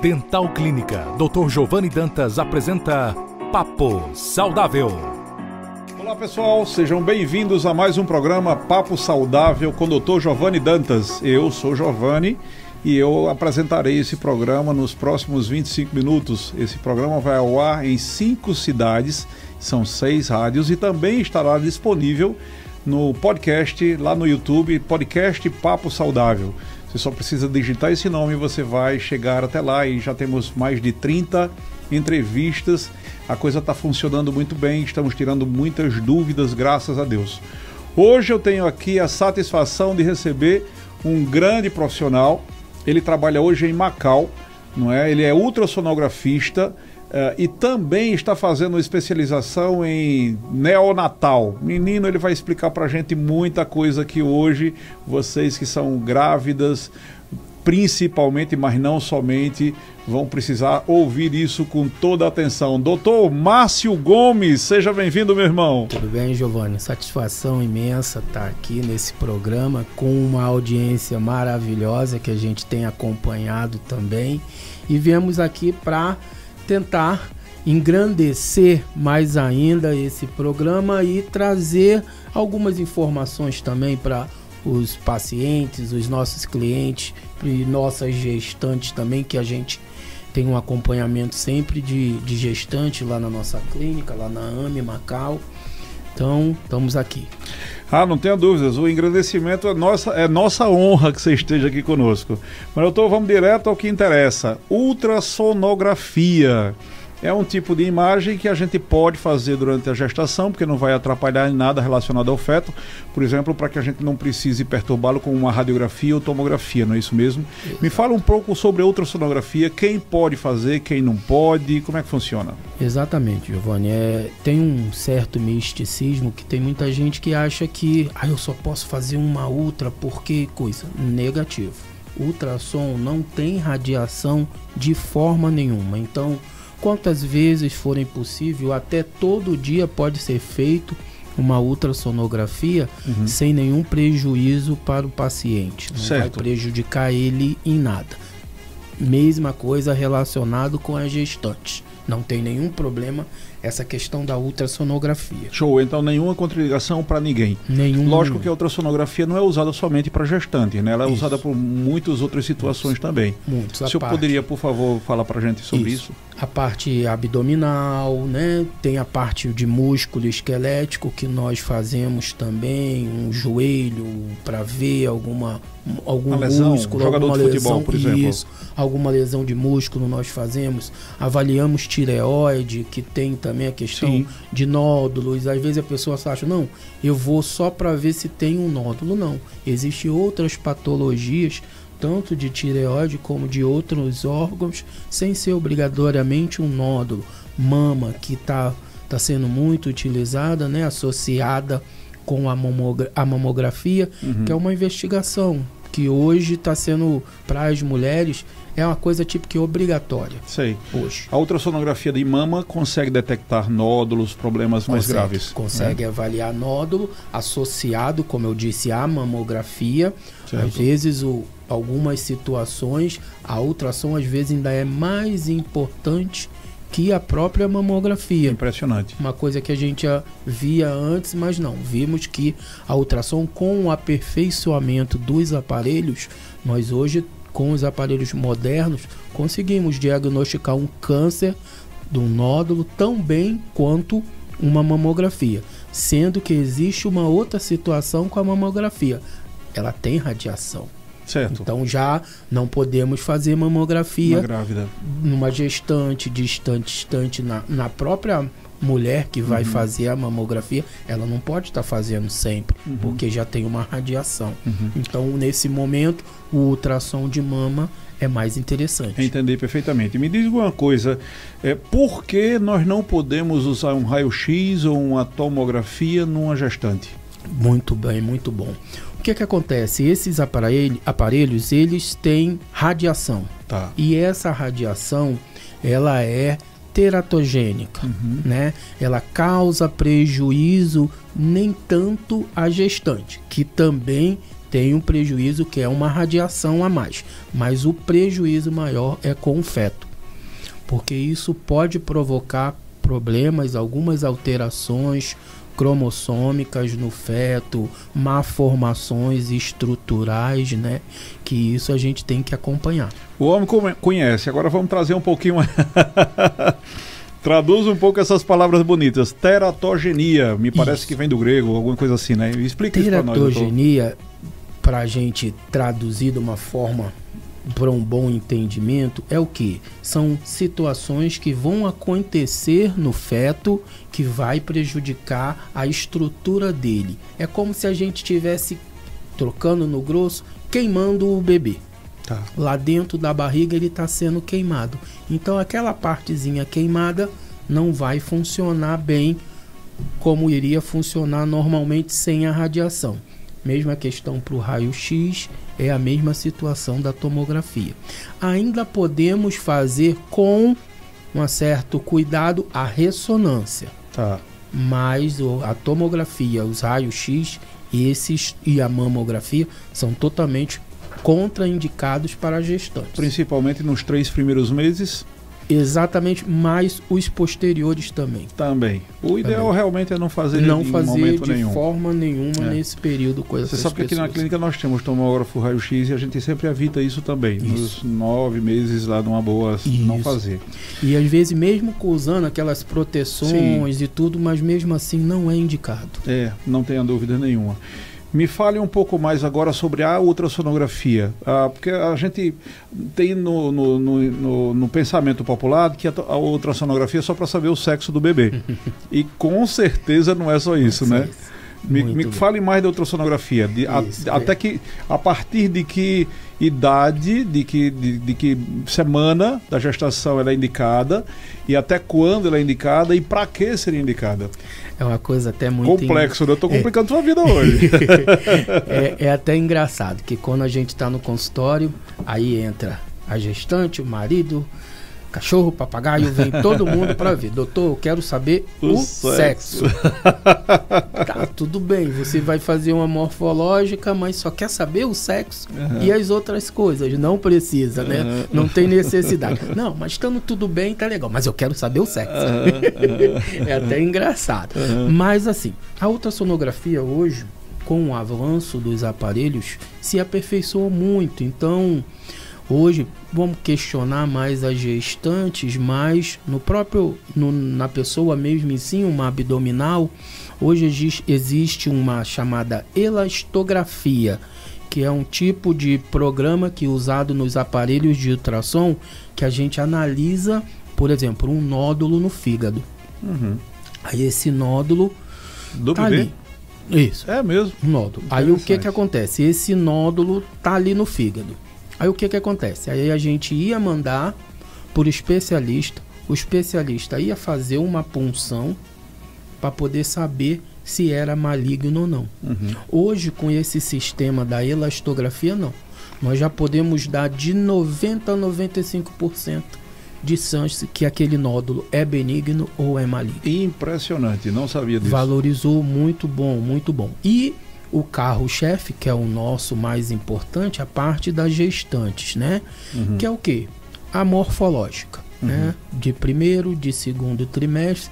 Dental Clínica, Dr. Giovanni Dantas apresenta Papo Saudável. Olá pessoal, sejam bem-vindos a mais um programa Papo Saudável com o Dr. Giovanni Dantas. Eu sou Giovanni e eu apresentarei esse programa nos próximos 25 minutos. Esse programa vai ao ar em 5 cidades, são 6 rádios e também estará disponível no podcast, lá no YouTube, podcast Papo Saudável. Você só precisa digitar esse nome e você vai chegar até lá, e já temos mais de 30 entrevistas. A coisa está funcionando muito bem, estamos tirando muitas dúvidas, graças a Deus. Hoje eu tenho aqui a satisfação de receber um grande profissional. Ele trabalha hoje em Macau, não é? Ele é ultrassonografista e também está fazendo especialização em neonatal. Menino, ele vai explicar para a gente muita coisa que hoje vocês que são grávidas, principalmente, mas não somente, vão precisar ouvir isso com toda a atenção. Doutor Márcio Gomes, seja bem-vindo, meu irmão. Tudo bem, Giovanni? Satisfação imensa estar aqui nesse programa com uma audiência maravilhosa que a gente tem acompanhado também. E viemos aqui para tentar engrandecer mais ainda esse programa e trazer algumas informações também para os pacientes, os nossos clientes e nossas gestantes também, que a gente tem um acompanhamento sempre de gestante lá na nossa clínica, lá na AME Macau. Então, estamos aqui. Não tenha dúvidas, o engrandecimento é nossa honra que você esteja aqui conosco. Mas, doutor, vamos direto ao que interessa. Ultrassonografia é um tipo de imagem que a gente pode fazer durante a gestação, porque não vai atrapalhar em nada relacionado ao feto. Por exemplo, para que a gente não precise perturbá-lo com uma radiografia ou tomografia, não é isso mesmo? Exato. Me fala um pouco sobre a ultrassonografia, quem pode fazer, quem não pode, como é que funciona? Exatamente, Giovanni. Tem um certo misticismo que tem muita gente que acha que eu só posso fazer uma ultra porque coisa. Negativo. Ultrassom não tem radiação de forma nenhuma, então quantas vezes forem possível, até todo dia pode ser feito uma ultrassonografia sem nenhum prejuízo para o paciente. Não vai prejudicar ele em nada. Mesma coisa relacionado com a gestante. Não tem nenhum problema essa questão da ultrassonografia. Show, então nenhuma contraindicação para ninguém. Lógico que a ultrassonografia não é usada somente para gestante, né? Ela é usada por muitas outras situações também. O senhor poderia, por favor, falar para a gente sobre isso? A parte abdominal, né? Tem a parte de músculo esquelético que nós fazemos também, um joelho para ver algum lesão, músculo, jogador de futebol, por exemplo. Isso, alguma lesão de músculo nós fazemos. Avaliamos tireoide, que tem também a questão de nódulos. Às vezes a pessoa acha, não, eu vou só para ver se tem um nódulo. Não, existem outras patologias, tanto de tireoide como de outros órgãos, sem ser obrigatoriamente um nódulo. Mama, que está sendo muito utilizada, né, associada com a mamografia, que é uma investigação que hoje está sendo, para as mulheres, é uma coisa tipo que obrigatória. Hoje. A ultrassonografia de mama consegue detectar nódulos, problemas mais graves. Consegue avaliar nódulo associado, como eu disse, à mamografia. Às vezes, algumas situações, a ultrassom às vezes ainda é mais importante que a própria mamografia. Impressionante. Uma coisa que a gente já via antes, mas não. Vimos que a ultrassom, com o aperfeiçoamento dos aparelhos, nós hoje, com os aparelhos modernos, conseguimos diagnosticar um câncer do nódulo tão bem quanto uma mamografia. Sendo que existe uma outra situação com a mamografia. Ela tem radiação. Então já não podemos fazer mamografia grávida, numa gestante, distante na própria mulher que vai fazer a mamografia. Ela não pode estar fazendo sempre, porque já tem uma radiação. Então, nesse momento, o ultrassom de mama é mais interessante. Entendi perfeitamente. Me diz uma coisa, por que nós não podemos usar um raio-x ou uma tomografia numa gestante? Muito bem, muito bom. O que acontece? Esses aparelhos, eles têm radiação. E essa radiação, ela é teratogênica, né? Ela causa prejuízo nem tanto à gestante, que também tem um prejuízo que é uma radiação a mais, mas o prejuízo maior é com o feto, porque isso pode provocar problemas, algumas alterações cromossômicas no feto, malformações estruturais, né? Que isso a gente tem que acompanhar. O homem conhece, agora vamos trazer um pouquinho... Traduz um pouco essas palavras bonitas. Teratogenia, me parece que vem do grego, alguma coisa assim, né? Explica isso para nós. Teratogenia, para a gente traduzir de uma forma para um bom entendimento, é o que? São situações que vão acontecer no feto que vai prejudicar a estrutura dele. É como se a gente estivesse, trocando no grosso, queimando o bebê. Tá. Lá dentro da barriga ele está sendo queimado. Então aquela partezinha queimada não vai funcionar bem como iria funcionar normalmente sem a radiação. Mesma questão para o raio-x, é a mesma situação da tomografia. Ainda podemos fazer com um certo cuidado a ressonância. Tá. Mas a tomografia, os raios-x e a mamografia são totalmente contraindicados para gestantes. Principalmente nos 3 primeiros meses? Exatamente, mas os posteriores também. Também. O ideal realmente é não fazer não em fazer momento de nenhum. forma nenhuma nesse período com essas Você sabe que aqui na clínica nós temos tomógrafo raio-x e a gente sempre evita isso também. Nos 9 meses lá numa boa não fazer. E às vezes mesmo usando aquelas proteções Sim. e tudo, mas mesmo assim não é indicado. Não tenha dúvida nenhuma. Me fale um pouco mais agora sobre a ultrassonografia, porque a gente tem no pensamento popular que a ultrassonografia é só para saber o sexo do bebê. E com certeza não é só isso, né? Me fale mais da ultrassonografia, até que a partir de que idade, de que semana da gestação ela é indicada e até quando ela é indicada e para que seria indicada. É uma coisa até muito... Complexo, eu estou complicando sua vida hoje. É até engraçado que quando a gente está no consultório, aí entra a gestante, o marido, cachorro, papagaio, vem todo mundo para ver. Doutor, eu quero saber o sexo. Tá, tudo bem, você vai fazer uma morfológica, mas só quer saber o sexo e as outras coisas. Não precisa, né? Não tem necessidade. Não, mas estando tudo bem, tá legal. Mas eu quero saber o sexo. É até engraçado. Mas assim, a ultrassonografia hoje, com o avanço dos aparelhos, se aperfeiçoou muito. Então... hoje vamos questionar mais as gestantes, mas na pessoa mesmo em si, uma abdominal, hoje existe uma chamada elastografia, que é um tipo de programa que é usado nos aparelhos de ultrassom, que a gente analisa, por exemplo, um nódulo no fígado. Aí esse nódulo tá ali. Isso. É mesmo? Nódulo. Aí o que acontece? Esse nódulo tá ali no fígado. Aí o que acontece? Aí a gente ia mandar por especialista, o especialista ia fazer uma punção para poder saber se era maligno ou não. Hoje, com esse sistema da elastografia, não. Nós já podemos dar de 90% a 95% de chance que aquele nódulo é benigno ou é maligno. Impressionante, não sabia disso. Valorizou, muito bom, muito bom. E o carro-chefe, que é o nosso mais importante, a parte das gestantes, né? Que é o quê? A morfológica, né? De primeiro, de segundo trimestre,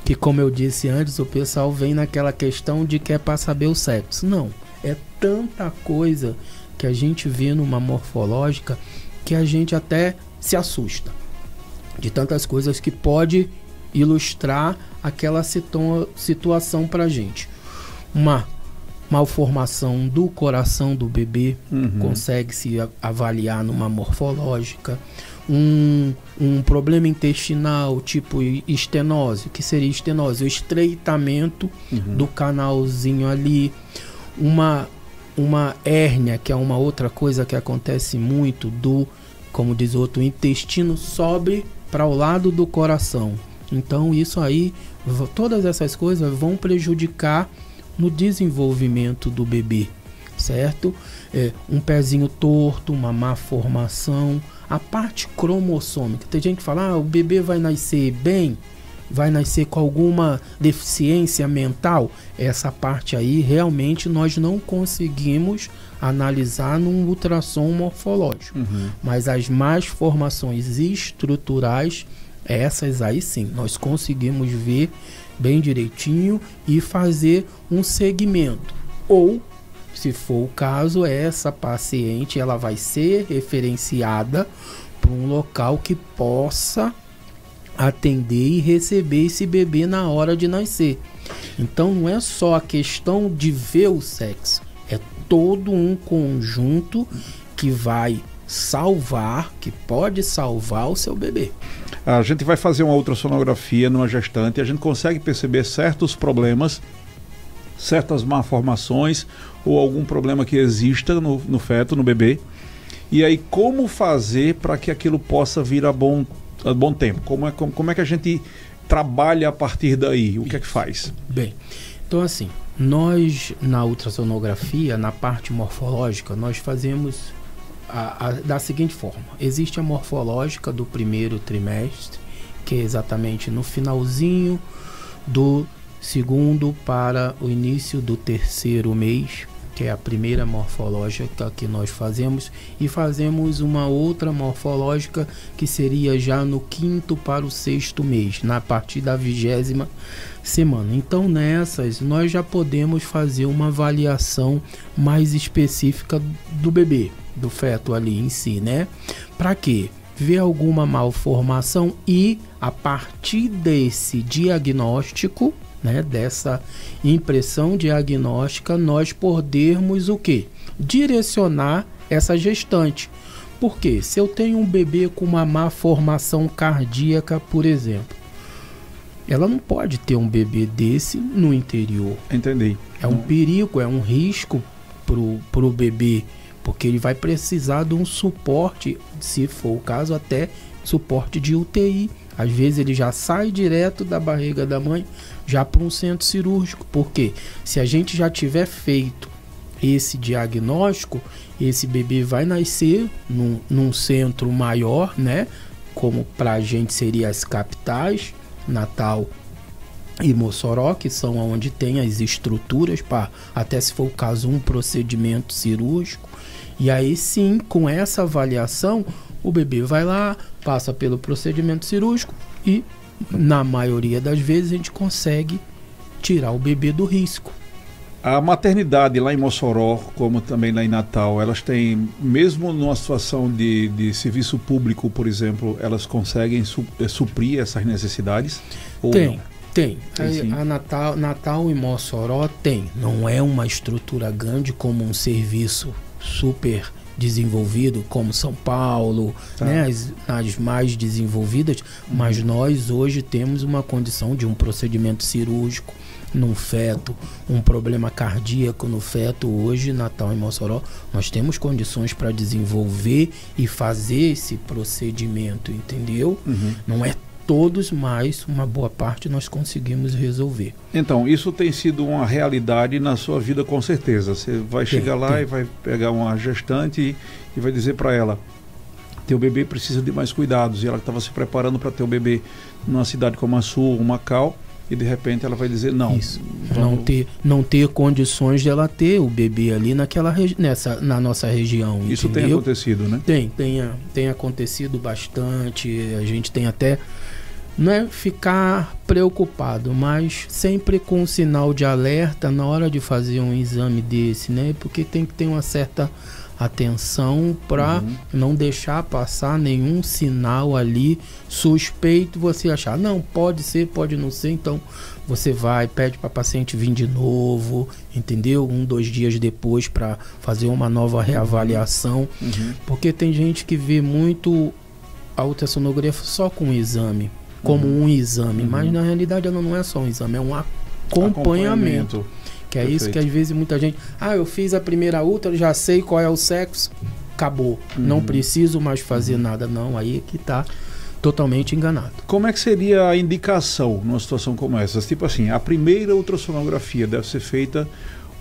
que como eu disse antes, o pessoal vem naquela questão de que é para saber o sexo. Não, é tanta coisa que a gente vê numa morfológica que a gente até se assusta. De tantas coisas que pode ilustrar aquela situação pra gente. Uma malformação do coração do bebê, consegue-se avaliar numa morfológica. Um problema intestinal, tipo estenose, que seria estenose, o estreitamento do canalzinho ali. Uma hérnia, que é uma outra coisa que acontece muito, como diz outro, o intestino sobe para o lado do coração. Então isso aí, todas essas coisas vão prejudicar no desenvolvimento do bebê, certo? Um pezinho torto, uma má formação, a parte cromossômica. Tem gente que fala, o bebê vai nascer bem, vai nascer com alguma deficiência mental? Essa parte aí realmente nós não conseguimos analisar num ultrassom morfológico. Mas as malformações estruturais, essas aí sim, nós conseguimos ver bem direitinho e fazer um segmento. Ou, se for o caso, essa paciente ela vai ser referenciada para um local que possa atender e receber esse bebê na hora de nascer. Então não é só a questão de ver o sexo, é todo um conjunto que vai salvar, que pode salvar o seu bebê. A gente vai fazer uma ultrassonografia numa gestante e a gente consegue perceber certos problemas, certas malformações ou algum problema que exista no feto, no bebê. E aí como fazer para que aquilo possa vir a bom tempo? Como é que a gente trabalha a partir daí? O que é que faz? Bem, então assim, nós na ultrassonografia, na parte morfológica, nós fazemos da seguinte forma: existe a morfológica do primeiro trimestre, que é exatamente no finalzinho do segundo para o início do terceiro mês, que é a primeira morfológica que nós fazemos, e fazemos uma outra morfológica que seria já no quinto para o sexto mês, na partir da 20ª semana. Então nessas nós já podemos fazer uma avaliação mais específica do bebê, do feto ali em si, né? Para quê? Ver alguma malformação e a partir desse diagnóstico, né, dessa impressão diagnóstica, nós podermos o quê? Direcionar essa gestante. Porque se eu tenho um bebê com uma má formação cardíaca, por exemplo, ela não pode ter um bebê desse no interior. Entendi. É um perigo, é um risco pro bebê, porque ele vai precisar de um suporte, se for o caso, até suporte de UTI. Às vezes ele já sai direto da barriga da mãe já para um centro cirúrgico, porque se a gente já tiver feito esse diagnóstico, esse bebê vai nascer num centro maior, né? Como para a gente seria as capitais, Natal e Mossoró, que são onde tem as estruturas para, até se for o caso, um procedimento cirúrgico. E aí sim, com essa avaliação, o bebê vai lá, passa pelo procedimento cirúrgico e, na maioria das vezes, a gente consegue tirar o bebê do risco. A maternidade lá em Mossoró, como também lá em Natal, elas têm, mesmo numa situação de serviço público, por exemplo, elas conseguem suprir essas necessidades? Ou tem, não? Tem. Sim. A Natal e Mossoró tem. Não é uma estrutura grande como um serviço super desenvolvido como São Paulo, tá, né, as mais desenvolvidas, mas nós hoje temos uma condição de um procedimento cirúrgico no feto, um problema cardíaco no feto. Hoje, Natal e Mossoró, nós temos condições para desenvolver e fazer esse procedimento, entendeu? Não é todos, mas uma boa parte nós conseguimos resolver. Então, isso tem sido uma realidade na sua vida, com certeza. Você vai chegar lá e vai pegar uma gestante e vai dizer para ela: teu bebê precisa de mais cuidados. E ela estava se preparando para ter o bebê numa cidade como a sua, Macau, e de repente ela vai dizer não. Isso. Não ter condições de ela ter o bebê ali na nossa região. Isso entendeu? tem acontecido, né? Tem acontecido bastante. A gente tem até, não é ficar preocupado, mas sempre com um sinal de alerta na hora de fazer um exame desse, né? Porque tem que ter uma certa atenção para não deixar passar nenhum sinal ali suspeito, você achar, não, pode ser, pode não ser. Então você vai, pede para a paciente vir de novo, entendeu? 2 dias depois para fazer uma nova reavaliação, porque tem gente que vê muito a ultrassonografia só com o exame, como um exame, mas na realidade ela não é só um exame, é um acompanhamento. Que é Perfeito. Isso que às vezes muita gente... eu fiz a primeira ultra, já sei qual é o sexo, acabou. Não preciso mais fazer nada. Não, aí é que está totalmente enganado. Como é que seria a indicação numa situação como essa? Tipo assim, a primeira ultrassonografia deve ser feita,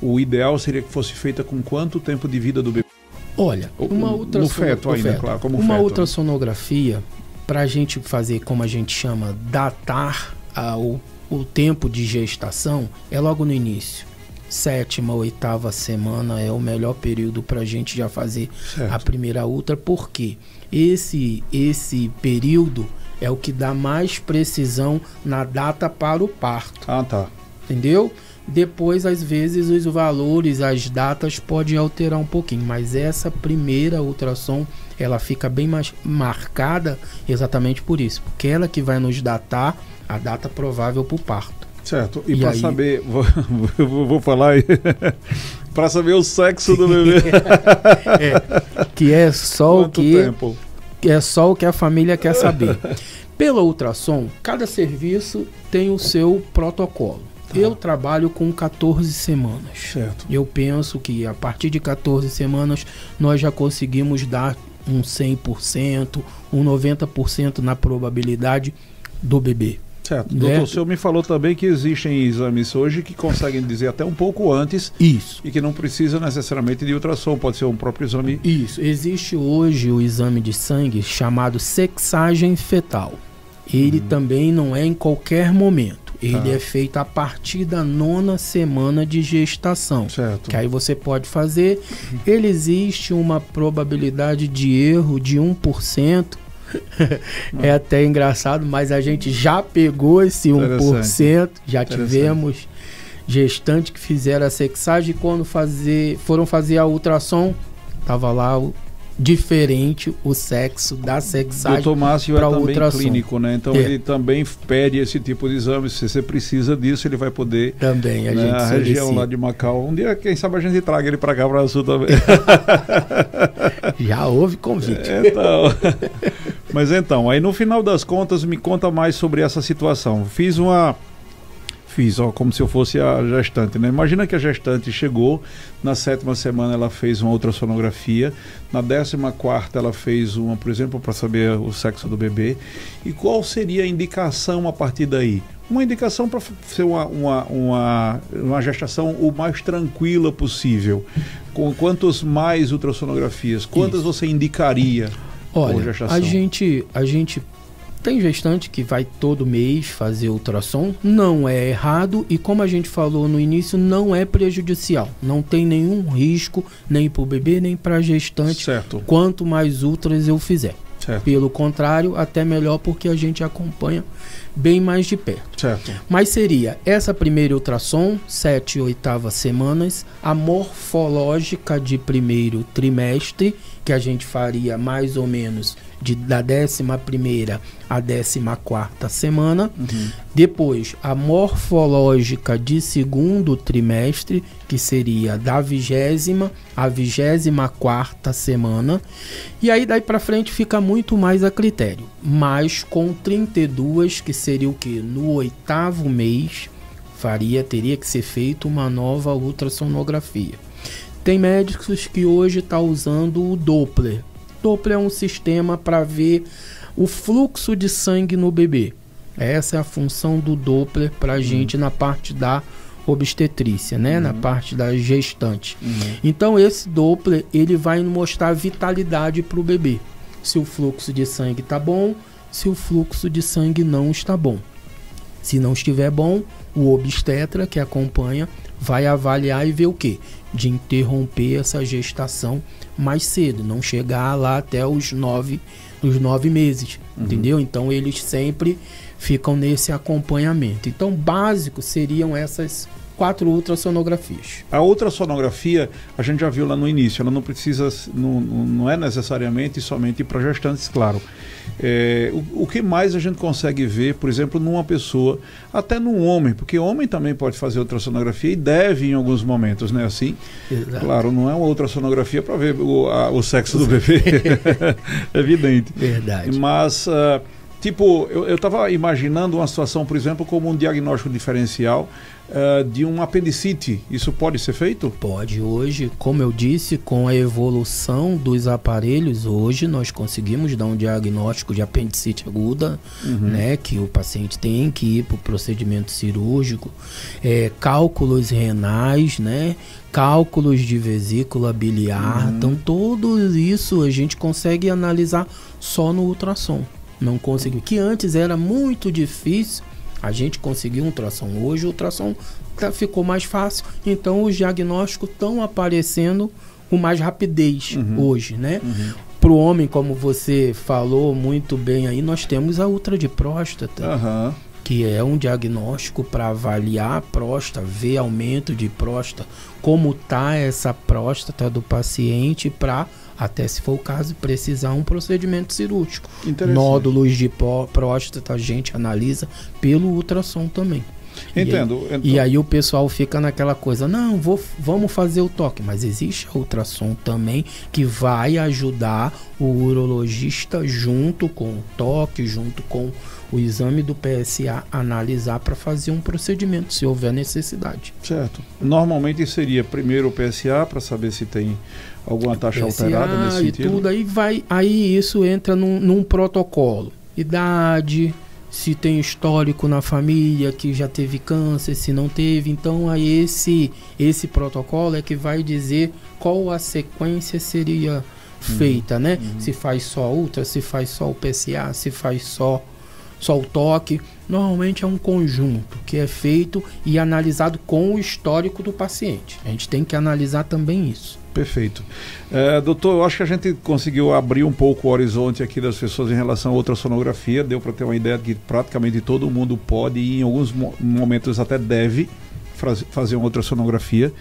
o ideal seria que fosse feita com quanto tempo de vida do bebê? Olha, no feto ainda, claro, como uma feto, ultrassonografia, para a gente fazer, como a gente chama, datar o tempo de gestação é logo no início. 7ª, 8ª semana é o melhor período para a gente já fazer a primeira ultra, porque esse período é o que dá mais precisão na data para o parto. Ah, tá. Entendeu? Depois, às vezes, os valores, as datas podem alterar um pouquinho, mas essa primeira ultrassom, ela fica bem mais marcada exatamente por isso, porque ela que vai nos datar a data provável para o parto. Certo, e para saber, vou falar aí, para saber o sexo do bebê. Que é só Quanto tempo? É só o que a família quer saber. Pela ultrassom, cada serviço tem o seu protocolo. Eu trabalho com 14 semanas. Certo. Eu penso que a partir de 14 semanas nós já conseguimos dar um 100%, um 90% na probabilidade do bebê. Certo. Doutor, o senhor me falou também que existem exames hoje que conseguem dizer até um pouco antes. Isso. E que não precisa necessariamente de ultrassom, pode ser um próprio exame. Isso. Existe hoje o exame de sangue chamado sexagem fetal. Ele também não é em qualquer momento. Ele é feito a partir da 9ª semana de gestação. Certo. Que aí você pode fazer. Ele existe uma probabilidade de erro de 1%. É até engraçado, mas a gente já pegou esse 1%, já tivemos gestantes que fizeram a sexagem e quando foram fazer a ultrassom, tava lá diferente o sexo da sexagem. Doutor Márcio é também ultrassom. Clínico, né? Então ele também pede esse tipo de exame. Se você precisa disso, ele vai poder. Também, a gente na região lá de Macau. Um dia, quem sabe, a gente traga ele para cá, para o sul também. Já houve convite. Então, mas então, aí no final das contas, me conta mais sobre essa situação. Fiz, como se eu fosse a gestante, né? Imagina que a gestante chegou, na 7ª semana ela fez uma ultrassonografia, na 14ª ela fez uma, por exemplo, para saber o sexo do bebê. E qual seria a indicação a partir daí? Uma indicação para ser uma gestação o mais tranquila possível. Com quantas mais ultrassonografias? Quantas você indicaria? Olha, a gente tem gestante que vai todo mês fazer ultrassom, não é errado e como a gente falou no início, não é prejudicial. Não tem nenhum risco nem para o bebê nem para a gestante. Certo. Quanto mais ultras eu fizer. Certo. Pelo contrário, até melhor porque a gente acompanha bem mais de perto. Certo. Mas seria essa primeira ultrassom, 7 e 8ª semanas, a morfológica de primeiro trimestre, que a gente faria mais ou menos da 11ª à 14ª semana. Depois, a morfológica de segundo trimestre, que seria da 20ª à 24ª semana. E aí daí para frente fica muito mais a critério. Mas com 32, que seria o que? No 8º mês, teria que ser feita uma nova ultrassonografia. Tem médicos que hoje estão usando o Doppler. Doppler é um sistema para ver o fluxo de sangue no bebê. Essa é a função do Doppler para a gente na parte da obstetrícia, né? Na parte da gestante. Então esse Doppler ele vai mostrar a vitalidade para o bebê. Se o fluxo de sangue está bom, se o fluxo de sangue não está bom. Se não estiver bom, o obstetra que acompanha vai avaliar e ver o quê? De interromper essa gestação mais cedo, não chegar lá até os 9 meses, entendeu? Então eles sempre ficam nesse acompanhamento. Então básico seriam essas 4 ultrassonografias. A ultrassonografia, a gente já viu lá no início, ela não precisa, não é necessariamente somente para gestantes, claro. O que mais a gente consegue ver, por exemplo, numa pessoa, até num homem, porque homem também pode fazer ultrassonografia e deve em alguns momentos, né? Assim, exato. Claro, não é uma ultrassonografia para ver o sexo do bebê, evidente. Verdade. Mas, tipo, eu estava imaginando uma situação, por exemplo, como um diagnóstico diferencial de um apendicite. Isso pode ser feito? Pode. Hoje, como eu disse, com a evolução dos aparelhos, hoje nós conseguimos dar um diagnóstico de apendicite aguda, né, que o paciente tem que ir para o procedimento cirúrgico, cálculos renais, né, cálculos de vesícula biliar. Então, tudo isso a gente consegue analisar só no ultrassom. Não conseguiu. Que antes era muito difícil A gente conseguiu um ultrassom. Hoje o ultrassom ficou mais fácil, então os diagnósticos estão aparecendo com mais rapidez hoje, né? Para o homem, como você falou muito bem aí, nós temos a ultra de próstata, que é um diagnóstico para avaliar a próstata, ver aumento de próstata, como está essa próstata do paciente, para, até se for o caso, precisar um procedimento cirúrgico. Nódulos de próstata a gente analisa pelo ultrassom também. Entendo. E aí o pessoal fica naquela coisa, não, vamos fazer o toque, mas existe a ultrassom também que vai ajudar o urologista junto com o toque, junto com o exame do PSA, analisar para fazer um procedimento, se houver necessidade. Certo. Normalmente seria primeiro o PSA para saber se tem alguma taxa PSA alterada nesse sentido. E tudo, aí isso entra num protocolo. Idade, se tem histórico na família que já teve câncer, se não teve. Então aí esse protocolo é que vai dizer qual a sequência seria feita, né? Se faz só ultra, se faz só o PSA, se faz só o toque. Normalmente é um conjunto que é feito e analisado com o histórico do paciente. A gente tem que analisar também isso. Perfeito. Doutor, eu acho que a gente conseguiu abrir um pouco o horizonte aqui das pessoas em relação à ultrassonografia. Deu para ter uma ideia de que praticamente todo mundo pode e em alguns momentos até deve fazer uma ultrassonografia.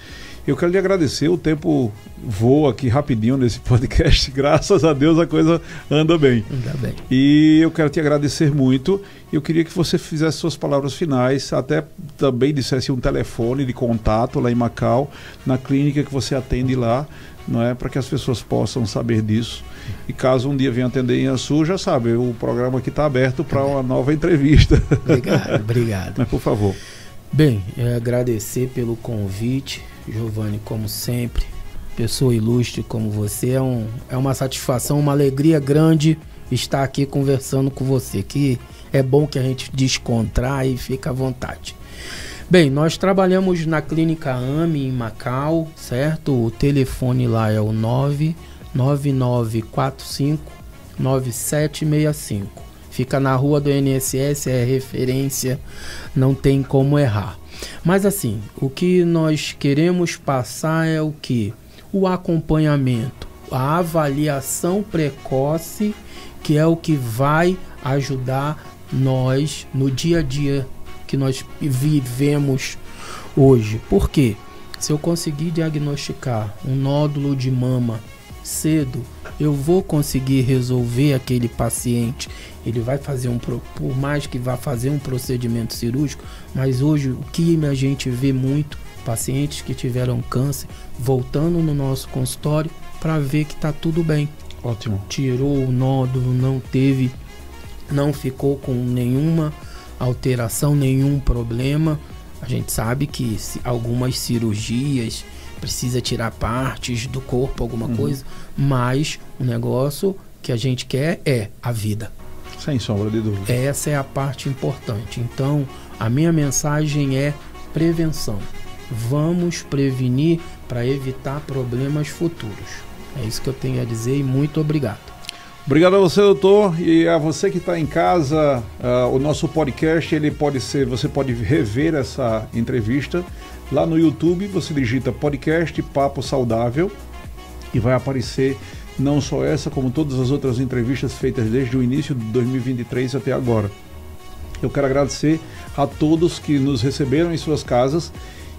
Eu quero lhe agradecer, o tempo voa aqui rapidinho nesse podcast, graças a Deus a coisa anda bem. Anda bem. E eu quero te agradecer muito. Eu queria que você fizesse suas palavras finais, até também dissesse um telefone de contato lá em Macau, na clínica que você atende lá, não é, para que as pessoas possam saber disso. E caso um dia venha atender em Açu, já sabe, o programa aqui está aberto para uma nova entrevista. Obrigado. Mas por favor. Bem, agradecer pelo convite, Giovanni, como sempre, pessoa ilustre como você, é uma satisfação, uma alegria grande estar aqui conversando com você, que é bom que a gente descontrai e fica à vontade. Bem, nós trabalhamos na Clínica AME em Macau, certo? O telefone lá é o 99945-9765. Fica na rua do INSS, é referência, não tem como errar. Mas assim, o que nós queremos passar é o que? O acompanhamento, a avaliação precoce, que é o que vai ajudar nós no dia a dia que nós vivemos hoje. Por quê? Se eu conseguir diagnosticar um nódulo de mama cedo, eu vou conseguir resolver aquele paciente. Ele vai fazer por mais que vá fazer um procedimento cirúrgico, mas hoje o que a gente vê muito, pacientes que tiveram câncer voltando no nosso consultório para ver que está tudo bem. Ótimo. Tirou o nódulo, não ficou com nenhuma alteração, nenhum problema. A gente sabe que algumas cirurgias precisa tirar partes do corpo, alguma coisa, mas o negócio que a gente quer é a vida. Sem sombra de dúvida. Essa é a parte importante. Então, a minha mensagem é prevenção. Vamos prevenir para evitar problemas futuros. É isso que eu tenho a dizer e muito obrigado. Obrigado a você, doutor, e a você que está em casa. O nosso podcast, você pode rever essa entrevista lá no YouTube. Você digita podcast Papo Saudável e vai aparecer não só essa, como todas as outras entrevistas feitas desde o início de 2023 até agora. Eu quero agradecer a todos que nos receberam em suas casas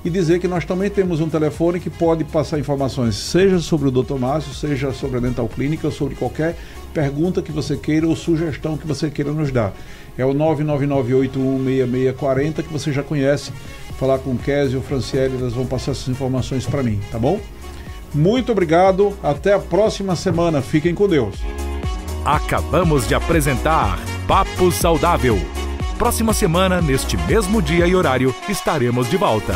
e dizer que nós também temos um telefone que pode passar informações, seja sobre o Dr. Márcio, seja sobre a Dental Clínica, ou sobre qualquer pergunta que você queira ou sugestão que você queira nos dar. É o 999816640, que você já conhece. Falar com o Kézio ou Franciele, elas vão passar essas informações para mim, tá bom? Muito obrigado, até a próxima semana, fiquem com Deus. Acabamos de apresentar Papo Saudável. Próxima semana, neste mesmo dia e horário, estaremos de volta.